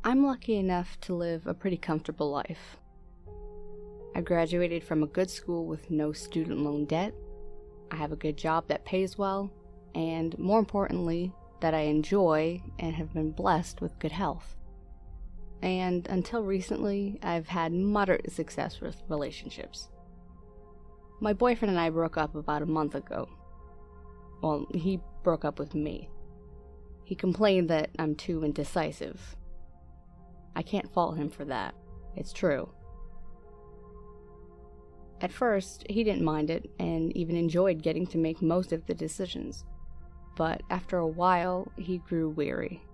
I'm lucky enough to live a pretty comfortable life. I graduated from a good school with no student loan debt. I have a good job that pays well, and more importantly, that I enjoy and have been blessed with good health. And until recently, I've had moderate success with relationships. My boyfriend and I broke up about a month ago. Well, he broke up with me. He complained that I'm too indecisive. I can't fault him for that. It's true. At first, he didn't mind it and even enjoyed getting to make most of the decisions. But after a while, he grew weary.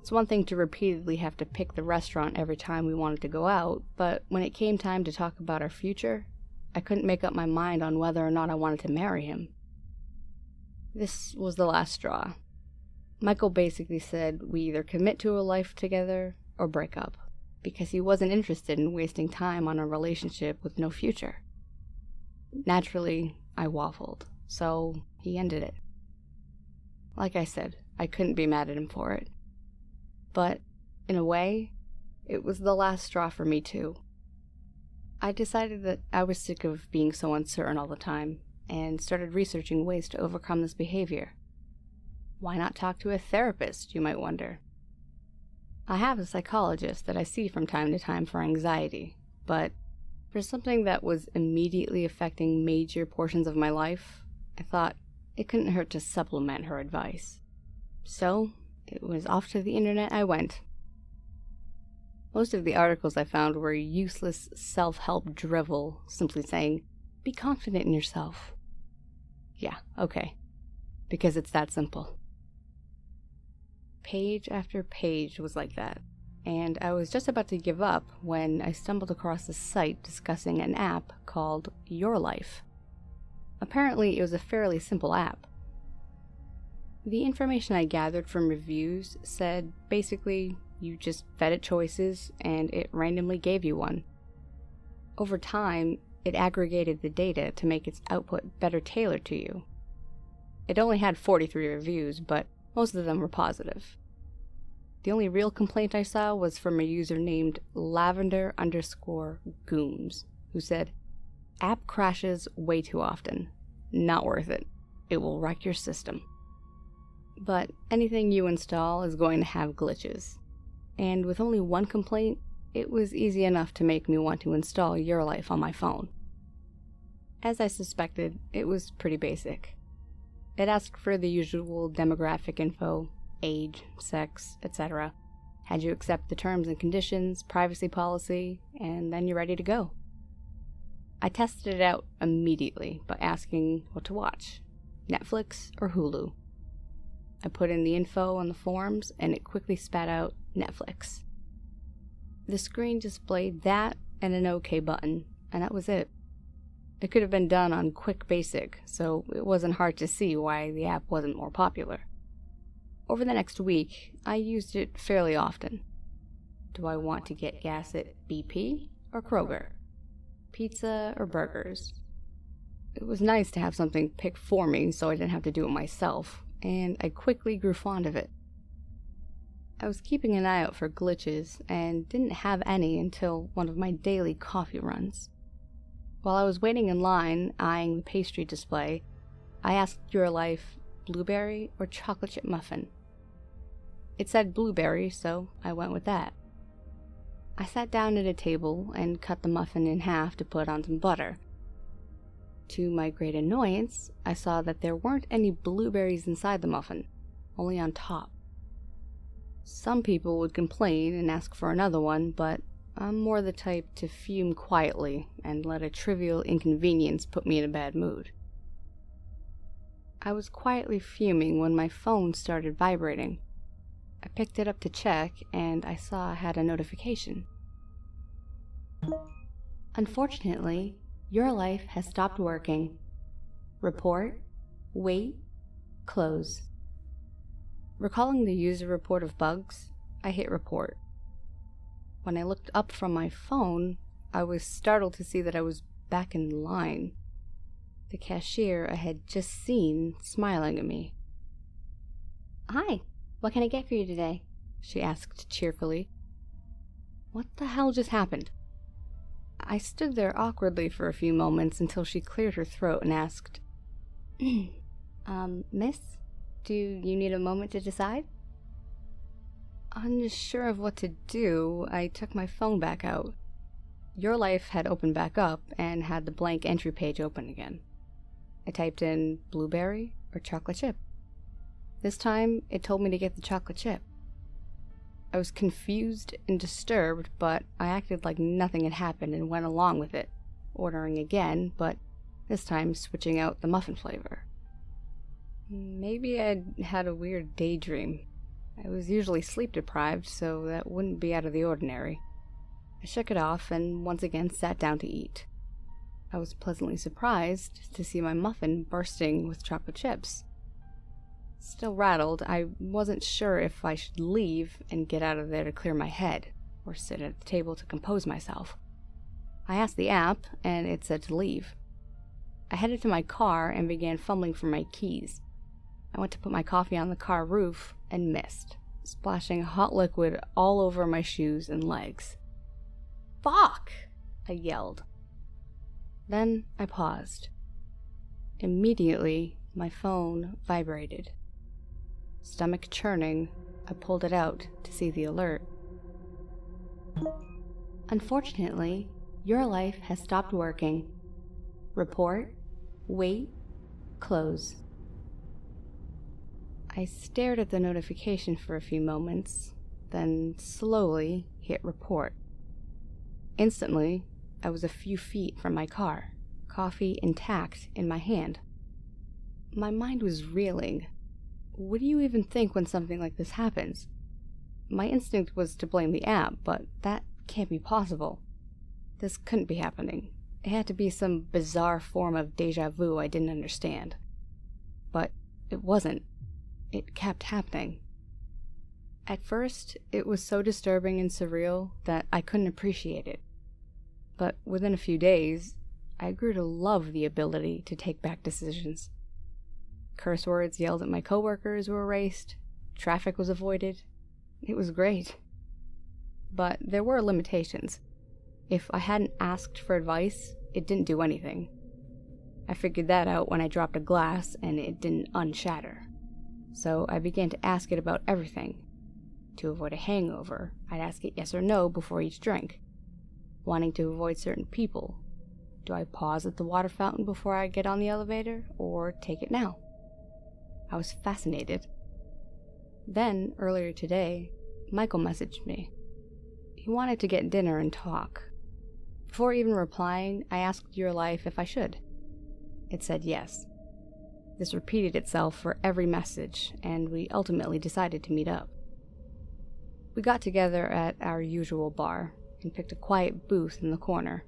It's one thing to repeatedly have to pick the restaurant every time we wanted to go out, but when it came time to talk about our future, I couldn't make up my mind on whether or not I wanted to marry him. This was the last straw. Michael basically said we either commit to a life together or break up, because he wasn't interested in wasting time on a relationship with no future. Naturally, I waffled, so he ended it. Like I said, I couldn't be mad at him for it. But, in a way, it was the last straw for me too. I decided that I was sick of being so uncertain all the time, and started researching ways to overcome this behavior. Why not talk to a therapist, you might wonder? I have a psychologist that I see from time to time for anxiety, but for something that was immediately affecting major portions of my life, I thought it couldn't hurt to supplement her advice. So, it was off to the internet I went. Most of the articles I found were useless self-help drivel, simply saying, be confident in yourself. Yeah, okay. Because it's that simple. Page after page was like that, and I was just about to give up when I stumbled across a site discussing an app called YourLife. Apparently, it was a fairly simple app. The information I gathered from reviews said basically you just fed it choices and it randomly gave you one. Over time, it aggregated the data to make its output better tailored to you. It only had 43 reviews, but most of them were positive. The only real complaint I saw was from a user named lavender_gooms, who said, app crashes way too often. Not worth it. It will wreck your system. But anything you install is going to have glitches. And with only one complaint, it was easy enough to make me want to install YourLife on my phone. As I suspected, it was pretty basic. It asked for the usual demographic info, age, sex, etc. Had you accept the terms and conditions, privacy policy, and then you're ready to go. I tested it out immediately by asking what to watch, Netflix or Hulu. I put in the info on the forums and it quickly spat out Netflix. The screen displayed that and an OK button, and that was it. It could have been done on quick basic, so it wasn't hard to see why the app wasn't more popular. Over the next week, I used it fairly often. Do I want to get gas at BP or Kroger? Pizza or burgers? It was nice to have something pick for me so I didn't have to do it myself, and I quickly grew fond of it. I was keeping an eye out for glitches and didn't have any until one of my daily coffee runs. While I was waiting in line, eyeing the pastry display, I asked YourLife, blueberry or chocolate chip muffin? It said blueberry, so I went with that. I sat down at a table and cut the muffin in half to put on some butter. To my great annoyance, I saw that there weren't any blueberries inside the muffin, only on top. Some people would complain and ask for another one, but I'm more the type to fume quietly and let a trivial inconvenience put me in a bad mood. I was quietly fuming when my phone started vibrating. I picked it up to check, and I saw I had a notification. Unfortunately, YourLife has stopped working. Report, wait, close. Recalling the user report of bugs, I hit report. When I looked up from my phone, I was startled to see that I was back in line. The cashier I had just seen smiling at me. "Hi, what can I get for you today?" she asked cheerfully, What the hell just happened? I stood there awkwardly for a few moments until she cleared her throat and asked, Miss, do you need a moment to decide? Unsure of what to do, I took my phone back out. YourLife had opened back up and had the blank entry page open again. I typed in blueberry or chocolate chip. This time, it told me to get the chocolate chip. I was confused and disturbed, but I acted like nothing had happened and went along with it, ordering again, but this time switching out the muffin flavor. Maybe I'd had a weird daydream. I was usually sleep deprived, so that wouldn't be out of the ordinary. I shook it off and once again sat down to eat. I was pleasantly surprised to see my muffin bursting with chocolate chips. Still rattled, I wasn't sure if I should leave and get out of there to clear my head, or sit at the table to compose myself. I asked the app, and it said to leave. I headed to my car and began fumbling for my keys. I went to put my coffee on the car roof and missed, splashing hot liquid all over my shoes and legs. "Fuck!" I yelled. Then I paused. Immediately, my phone vibrated. Stomach churning, I pulled it out to see the alert. Unfortunately, YourLife has stopped working. Report, wait, close. I stared at the notification for a few moments, then slowly hit report. Instantly, I was a few feet from my car, coffee intact in my hand. My mind was reeling. What do you even think when something like this happens? My instinct was to blame the app, but that can't be possible. This couldn't be happening. It had to be some bizarre form of deja vu I didn't understand. But it wasn't. It kept happening. At first, it was so disturbing and surreal that I couldn't appreciate it. But within a few days, I grew to love the ability to take back decisions. Curse words yelled at my coworkers were erased, traffic was avoided. It was great. But there were limitations. If I hadn't asked for advice, it didn't do anything. I figured that out when I dropped a glass and it didn't unshatter. So I began to ask it about everything. To avoid a hangover, I'd ask it yes or no before each drink. Wanting to avoid certain people, do I pause at the water fountain before I get on the elevator, or take it now? I was fascinated. Then, earlier today, Michael messaged me. He wanted to get dinner and talk. Before even replying, I asked YourLife if I should. It said yes. This repeated itself for every message, and we ultimately decided to meet up. We got together at our usual bar, and picked a quiet booth in the corner.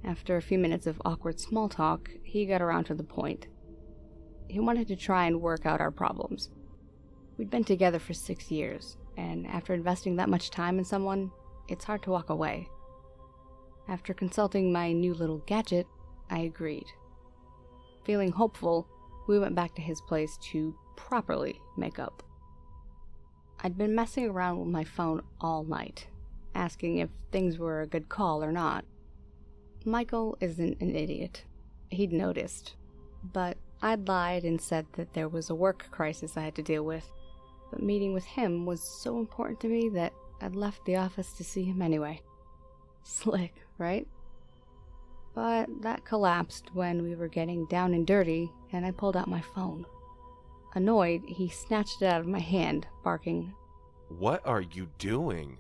After a few minutes of awkward small talk, he got around to the point. He wanted to try and work out our problems. We'd been together for 6 years, and after investing that much time in someone, it's hard to walk away. After consulting my new little gadget, I agreed. Feeling hopeful, we went back to his place to properly make up. I'd been messing around with my phone all night, asking if things were a good call or not. Michael isn't an idiot. He'd noticed. But I'd lied and said that there was a work crisis I had to deal with. But meeting with him was so important to me that I'd left the office to see him anyway. Slick, right? But that collapsed when we were getting down and dirty and I pulled out my phone. Annoyed, he snatched it out of my hand, barking, "What are you doing?"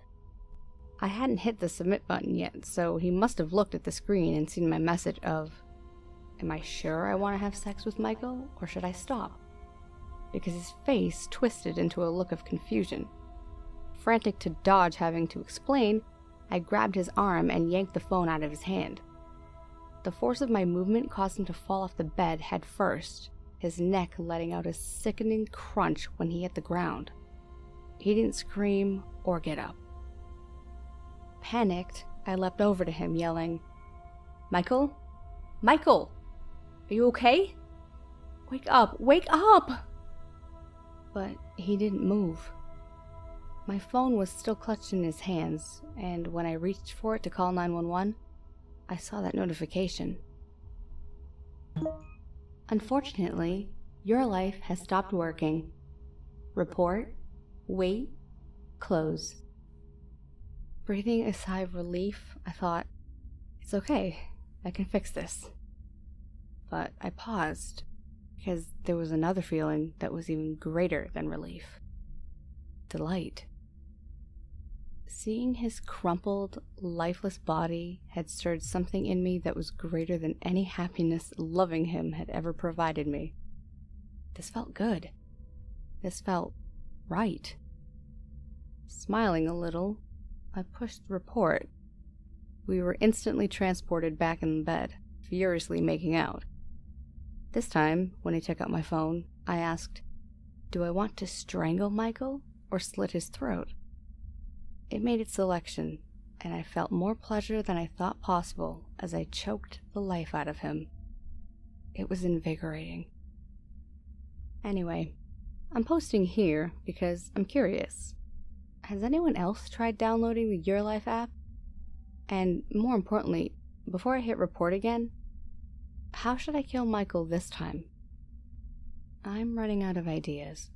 I hadn't hit the submit button yet, so he must have looked at the screen and seen my message of, "Am I sure I want to have sex with Michael, or should I stop?" Because his face twisted into a look of confusion. Frantic to dodge having to explain, I grabbed his arm and yanked the phone out of his hand. The force of my movement caused him to fall off the bed head first, his neck letting out a sickening crunch when he hit the ground. He didn't scream or get up. Panicked, I leapt over to him, yelling, "Michael? Michael! Are you okay? Wake up! Wake up!" But he didn't move. My phone was still clutched in his hands, and when I reached for it to call 911, I saw that notification. Unfortunately, YourLife has stopped working. Report, wait, close. Breathing a sigh of relief, I thought, it's okay, I can fix this. But I paused, because there was another feeling that was even greater than relief. Delight. Seeing his crumpled, lifeless body had stirred something in me that was greater than any happiness loving him had ever provided me. This felt good. This felt right. Smiling a little, I pushed report. We were instantly transported back in the bed, furiously making out. This time, when he took out my phone, I asked, "Do I want to strangle Michael or slit his throat?" It made its selection, and I felt more pleasure than I thought possible as I choked the life out of him. It was invigorating. Anyway, I'm posting here because I'm curious. Has anyone else tried downloading the YourLife app? And more importantly, before I hit report again, how should I kill Michael this time? I'm running out of ideas.